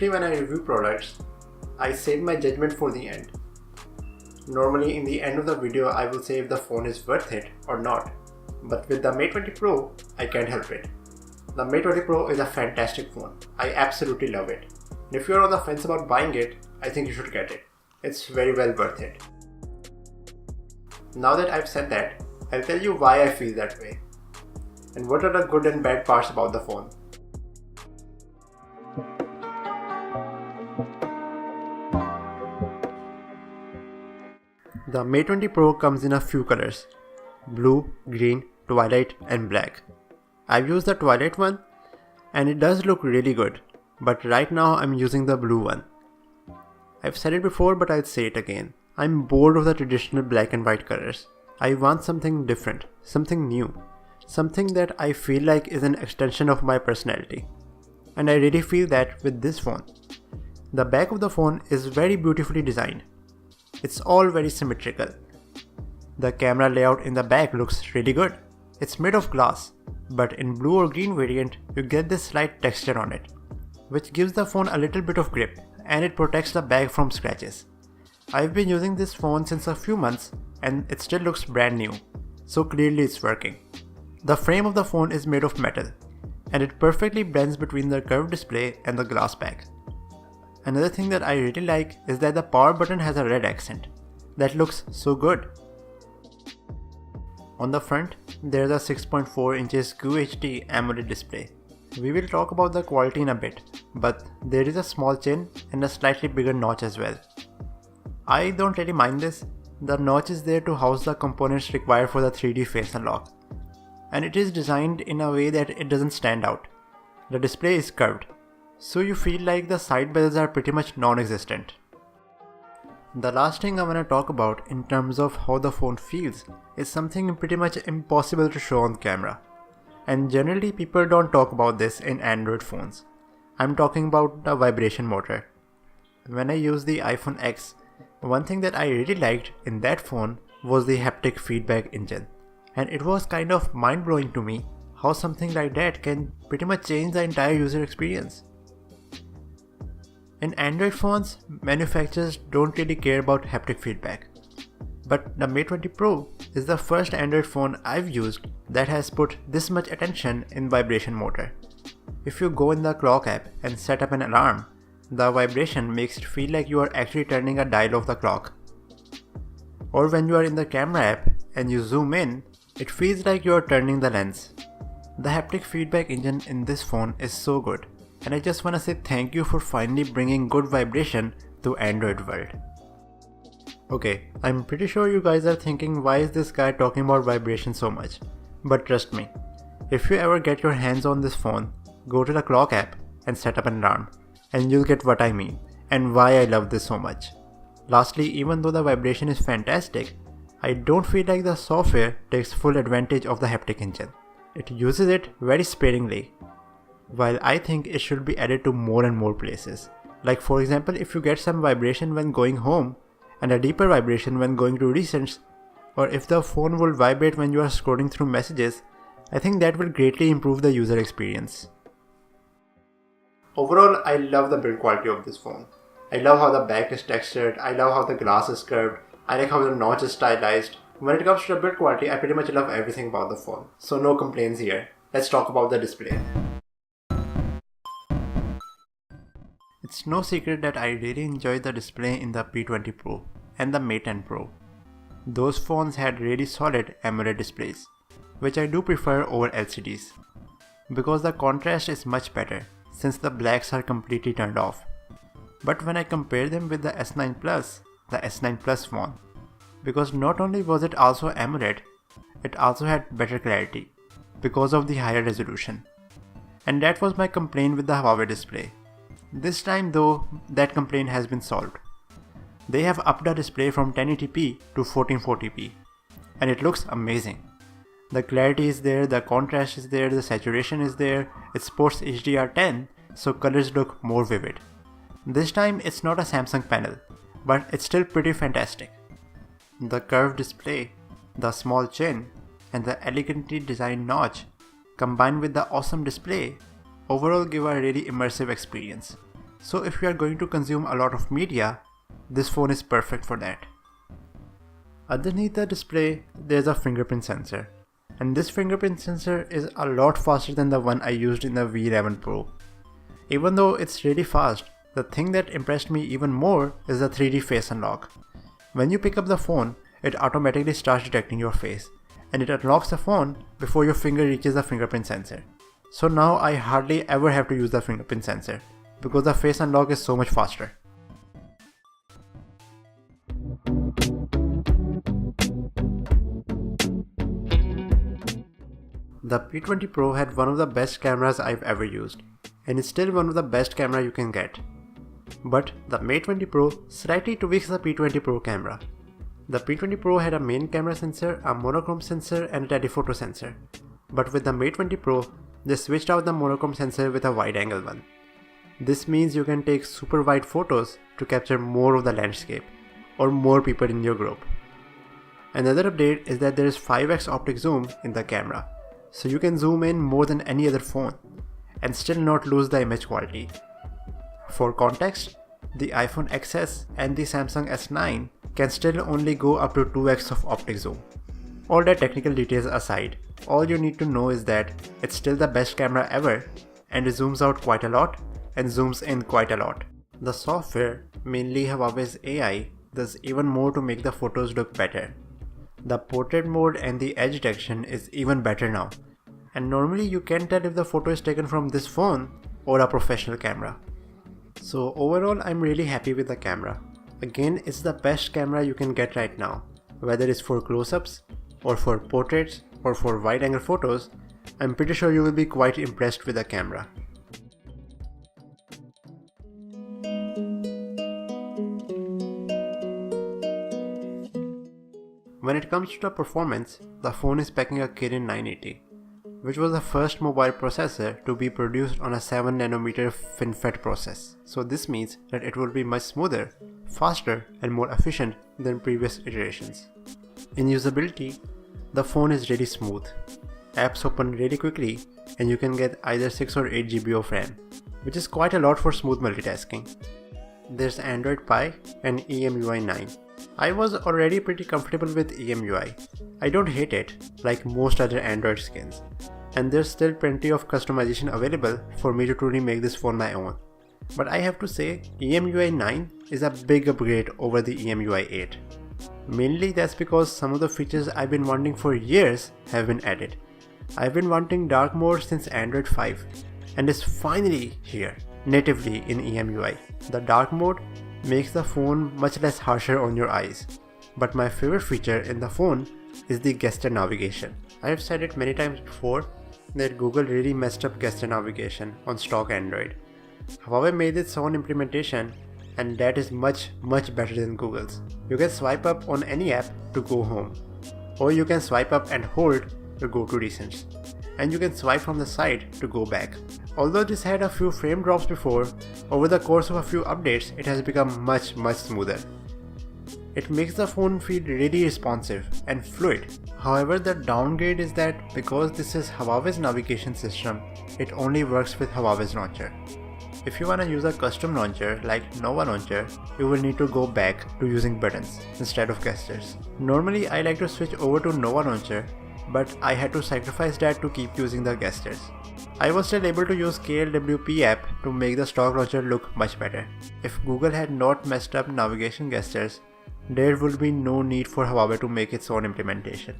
Usually when I review products, I save my judgment for the end. Normally in the end of the video I will say if the phone is worth it or not. But with the Mate 20 Pro, I can't help it. The Mate 20 Pro is a fantastic phone. I absolutely love it. And if you're on the fence about buying it, I think you should get it. It's very well worth it. Now that I've said that, I'll tell you why I feel that way. And what are the good and bad parts about the phone. The Mate 20 Pro comes in a few colors: blue, green, twilight and black. I've used the twilight one and it does look really good, but right now I'm using the blue one. I've said it before but I'll say it again. I'm bored of the traditional black and white colors. I want something different, something new, something that I feel like is an extension of my personality. And I really feel that with this phone. The back of the phone is very beautifully designed. It's all very symmetrical. The camera layout in the back looks really good. It's made of glass, but in blue or green variant you get this slight texture on it, which gives the phone a little bit of grip and it protects the bag from scratches. I've been using this phone since a few months and it still looks brand new, so clearly it's working. The frame of the phone is made of metal and it perfectly blends between the curved display and the glass back. Another thing that I really like is that the power button has a red accent. That looks so good. On the front, there's a 6.4 inches QHD AMOLED display. We will talk about the quality in a bit, but there is a small chin and a slightly bigger notch as well. I don't really mind this. The notch is there to house the components required for the 3D face unlock. And it is designed in a way that it doesn't stand out. The display is curved, so you feel like the side bezels are pretty much non-existent. The last thing I want to talk about in terms of how the phone feels is something pretty much impossible to show on camera. And generally people don't talk about this in Android phones. I'm talking about the vibration motor. When I used the iPhone X, one thing that I really liked in that phone was the haptic feedback engine. And it was kind of mind-blowing to me how something like that can pretty much change the entire user experience. In Android phones, manufacturers don't really care about haptic feedback. But the Mate 20 Pro is the first Android phone I've used that has put this much attention in vibration motor. If you go in the clock app and set up an alarm, the vibration makes it feel like you are actually turning a dial of the clock. Or when you are in the camera app and you zoom in, it feels like you are turning the lens. The haptic feedback engine in this phone is so good. And I just want to say thank you for finally bringing good vibration to Android world. Okay, I'm pretty sure you guys are thinking why is this guy talking about vibration so much? But trust me, if you ever get your hands on this phone, go to the clock app and set up an alarm and you'll get what I mean and why I love this so much. Lastly, even though the vibration is fantastic, I don't feel like the software takes full advantage of the haptic engine. It uses it very sparingly. While I think it should be added to more and more places. Like for example, if you get some vibration when going home and a deeper vibration when going to recents, or if the phone will vibrate when you are scrolling through messages, I think that will greatly improve the user experience. Overall, I love the build quality of this phone. I love how the back is textured, I love how the glass is curved, I like how the notch is stylized. When it comes to the build quality, I pretty much love everything about the phone. So no complaints here. Let's talk about the display. It's no secret that I really enjoyed the display in the P20 Pro and the Mate 10 Pro. Those phones had really solid AMOLED displays, which I do prefer over LCDs, because the contrast is much better since the blacks are completely turned off. But when I compare them with the S9 Plus, the S9 Plus phone, because not only was it also AMOLED, it also had better clarity because of the higher resolution. And that was my complaint with the Huawei display. This time though, that complaint has been solved. They have upped the display from 1080p to 1440p and it looks amazing. The clarity is there, the contrast is there, the saturation is there, it supports HDR10, so colors look more vivid. This time it's not a Samsung panel, but it's still pretty fantastic. The curved display, the small chin, and the elegantly designed notch, combined with the awesome display, overall give a really immersive experience. So if you are going to consume a lot of media, this phone is perfect for that. Underneath the display, there's a fingerprint sensor. And this fingerprint sensor is a lot faster than the one I used in the V11 Pro. Even though it's really fast, the thing that impressed me even more is the 3D face unlock. When you pick up the phone, it automatically starts detecting your face, and it unlocks the phone before your finger reaches the fingerprint sensor. So now I hardly ever have to use the fingerprint sensor, because the face unlock is so much faster. The P20 Pro had one of the best cameras I've ever used, and it's still one of the best camera you can get. But the Mate 20 Pro slightly tweaks the P20 Pro camera. The P20 Pro had a main camera sensor, a monochrome sensor and a telephoto sensor. But with the Mate 20 Pro, they switched out the monochrome sensor with a wide angle one. This means you can take super wide photos to capture more of the landscape or more people in your group. Another update is that there is 5x optic zoom in the camera, so you can zoom in more than any other phone and still not lose the image quality. For context, the iPhone XS and the Samsung S9 can still only go up to 2x of optic zoom. All that technical details aside, all you need to know is that it's still the best camera ever, and it zooms out quite a lot and zooms in quite a lot. The software, mainly Huawei's AI, does even more to make the photos look better. The portrait mode and the edge detection is even better now, and normally you can tell if the photo is taken from this phone or a professional camera. So overall, I'm really happy with the camera. Again, it's the best camera you can get right now, whether it's for close-ups or for portraits or for wide-angle photos. I'm pretty sure you will be quite impressed with the camera. When it comes to the performance, the phone is packing a Kirin 980, which was the first mobile processor to be produced on a 7nm FinFET process. So this means that it will be much smoother, faster and more efficient than previous iterations. In usability, the phone is really smooth. Apps open really quickly and you can get either 6 or 8 GB of RAM, which is quite a lot for smooth multitasking. There's Android Pie and EMUI 9. I was already pretty comfortable with EMUI. I don't hate it like most other Android skins, and there's still plenty of customization available for me to truly make this phone my own. But I have to say, EMUI 9 is a big upgrade over the EMUI 8. Mainly that's because some of the features I've been wanting for years have been added. I've been wanting dark mode since Android 5, and it's finally here, natively in EMUI. The dark mode makes the phone much less harsher on your eyes. But my favorite feature in the phone is the gesture navigation. I have said it many times before that Google really messed up gesture navigation on stock Android. Huawei made its own implementation, and that is much better than Google's. You can swipe up on any app to go home, or you can swipe up and hold to go to recents, and you can swipe from the side to go back. Although this had a few frame drops before, over the course of a few updates it has become much smoother. It makes the phone feel really responsive and fluid. However, the downgrade is that because this is Huawei's navigation system, it only works with Huawei's launcher. If you wanna use a custom launcher like Nova Launcher, you will need to go back to using buttons instead of gestures. Normally I like to switch over to Nova Launcher, but I had to sacrifice that to keep using the gestures. I was still able to use KLWP app to make the stock launcher look much better. If Google had not messed up navigation gestures, there would be no need for Huawei to make its own implementation.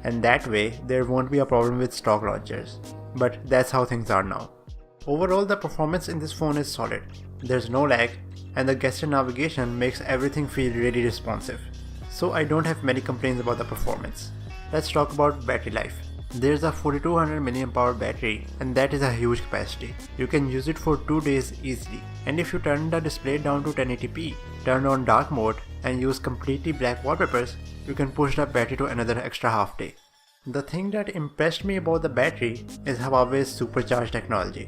And that way, there won't be a problem with stock launchers. But that's how things are now. Overall, the performance in this phone is solid. There's no lag, and the gesture navigation makes everything feel really responsive. So I don't have many complaints about the performance. Let's talk about battery life. There's a 4200 mAh battery, and that is a huge capacity. You can use it for 2 days easily. And if you turn the display down to 1080p, turn on dark mode and use completely black wallpapers, you can push the battery to another extra half day. The thing that impressed me about the battery is Huawei's supercharge technology.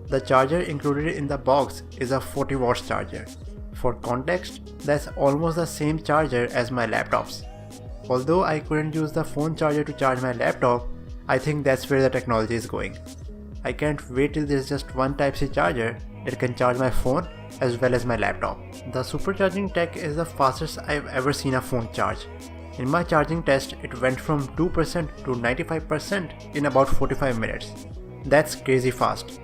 The charger included in the box is a 40 watts charger. For context, that's almost the same charger as my laptop's. Although I couldn't use the phone charger to charge my laptop, I think that's where the technology is going. I can't wait till there's just one Type-C charger it can charge my phone as well as my laptop. The supercharging tech is the fastest I've ever seen a phone charge. In my charging test, it went from 2% to 95% in about 45 minutes. That's crazy fast.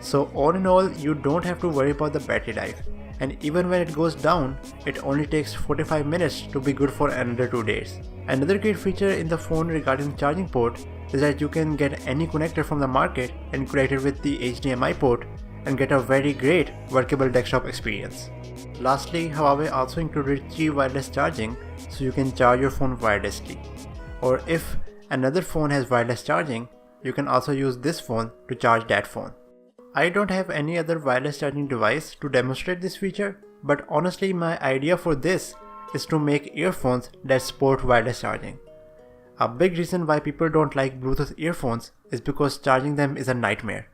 So all in all, you don't have to worry about the battery life. And even when it goes down, it only takes 45 minutes to be good for another 2 days. Another great feature in the phone regarding the charging port is that you can get any connector from the market and connect it with the HDMI port and get a very great workable desktop experience. Lastly, Huawei also included Qi wireless charging, so you can charge your phone wirelessly. Or if another phone has wireless charging, you can also use this phone to charge that phone. I don't have any other wireless charging device to demonstrate this feature, but honestly my idea for this is to make earphones that support wireless charging. A big reason why people don't like Bluetooth earphones is because charging them is a nightmare.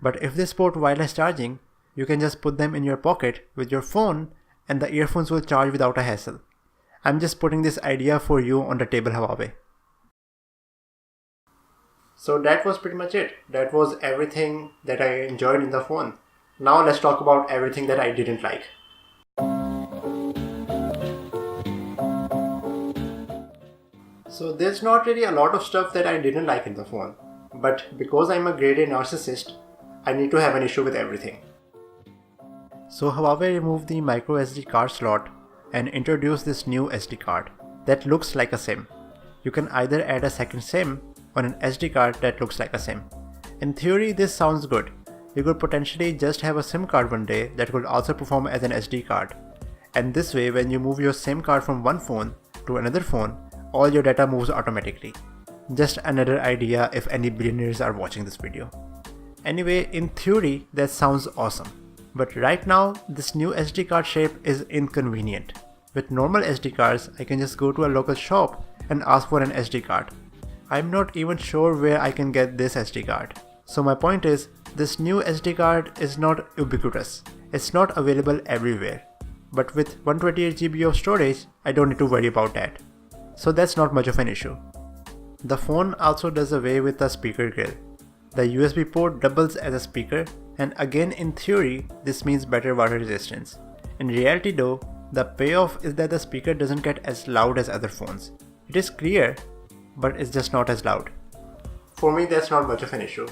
But if they support wireless charging, you can just put them in your pocket with your phone and the earphones will charge without a hassle. I'm just putting this idea for you on the table, Huawei. So that was pretty much it. That was everything that I enjoyed in the phone. Now let's talk about everything that I didn't like. So there's not really a lot of stuff that I didn't like in the phone. But because I'm a grade A narcissist, I need to have an issue with everything. So Huawei removed the micro SD card slot and introduced this new SD card that looks like a SIM. You can either add a second SIM or an SD card that looks like a SIM. In theory, this sounds good. You could potentially just have a SIM card one day that could also perform as an SD card. And this way, when you move your SIM card from one phone to another phone, all your data moves automatically. Just another idea if any billionaires are watching this video. Anyway, in theory, that sounds awesome. But right now, this new SD card shape is inconvenient. With normal SD cards, I can just go to a local shop and ask for an SD card. I'm not even sure where I can get this SD card. So my point is, this new SD card is not ubiquitous. It's not available everywhere. But with 128 GB of storage, I don't need to worry about that. So that's not much of an issue. The phone also does away with the speaker grill. The USB port doubles as a speaker, and again in theory, this means better water resistance. In reality though, the payoff is that the speaker doesn't get as loud as other phones. It is clear, but it's just not as loud. For me, that's not much of an issue.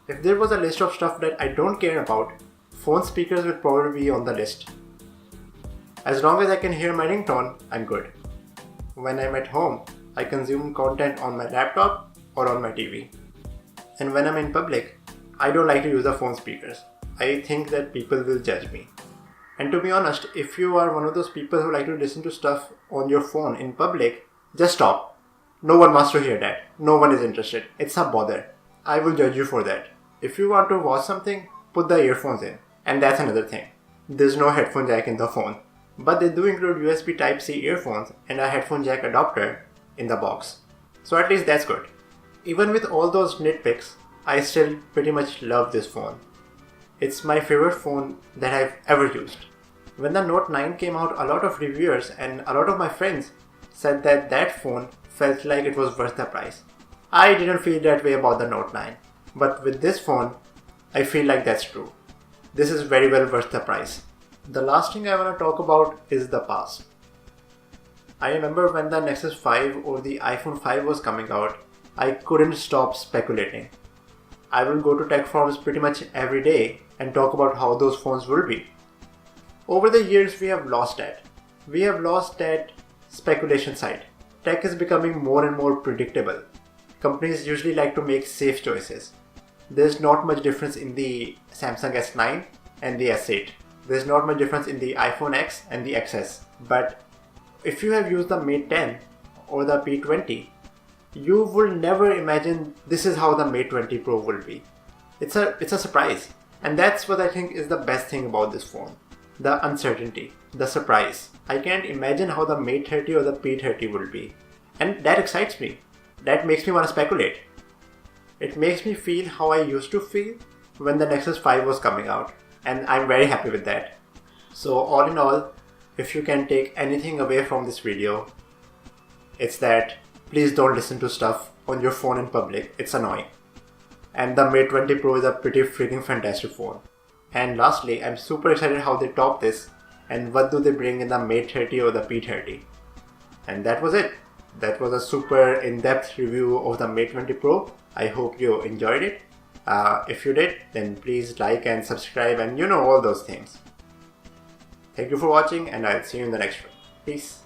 If there was a list of stuff that I don't care about, phone speakers would probably be on the list. As long as I can hear my ringtone, I'm good. When I'm at home, I consume content on my laptop or on my TV. And when I'm in public, I don't like to use the phone speakers. I think that people will judge me. And to be honest, if you are one of those people who like to listen to stuff on your phone in public, just stop. No one wants to hear that. No one is interested. It's a bother. I will judge you for that. If you want to watch something, put the earphones in. And that's another thing. There's no headphone jack in the phone. But they do include USB Type-C earphones and a headphone jack adapter in the box. So at least that's good. Even with all those nitpicks, I still pretty much love this phone. It's my favorite phone that I've ever used. When the Note 9 came out, a lot of reviewers and a lot of my friends said that that phone felt like it was worth the price. I didn't feel that way about the Note 9, but with this phone, I feel like that's true. This is very well worth the price. The last thing I want to talk about is the past. I remember when the Nexus 5 or the iPhone 5 was coming out, I couldn't stop speculating. I will go to tech forums pretty much every day and talk about how those phones will be. Over the years, we have lost that. We have lost that speculation side. Tech is becoming more and more predictable. Companies usually like to make safe choices. There's not much difference in the Samsung S9 and the S8. There's not much difference in the iPhone X and the XS. But if you have used the Mate 10 or the P20, you will never imagine this is how the Mate 20 Pro will be. It's a surprise. And that's what I think is the best thing about this phone. The uncertainty, the surprise. I can't imagine how the Mate 30 or the P30 will be. And that excites me. That makes me want to speculate. It makes me feel how I used to feel when the Nexus 5 was coming out. And I'm very happy with that. So all in all, if you can take anything away from this video, it's that please don't listen to stuff on your phone in public. It's annoying. And the Mate 20 Pro is a pretty freaking fantastic phone. And lastly, I'm super excited how they top this and what do they bring in the Mate 30 or the P30. And that was it. That was a super in-depth review of the Mate 20 Pro. I hope you enjoyed it. If you did, then please like and subscribe and all those things. Thank you for watching, and I'll see you in the next one. Peace.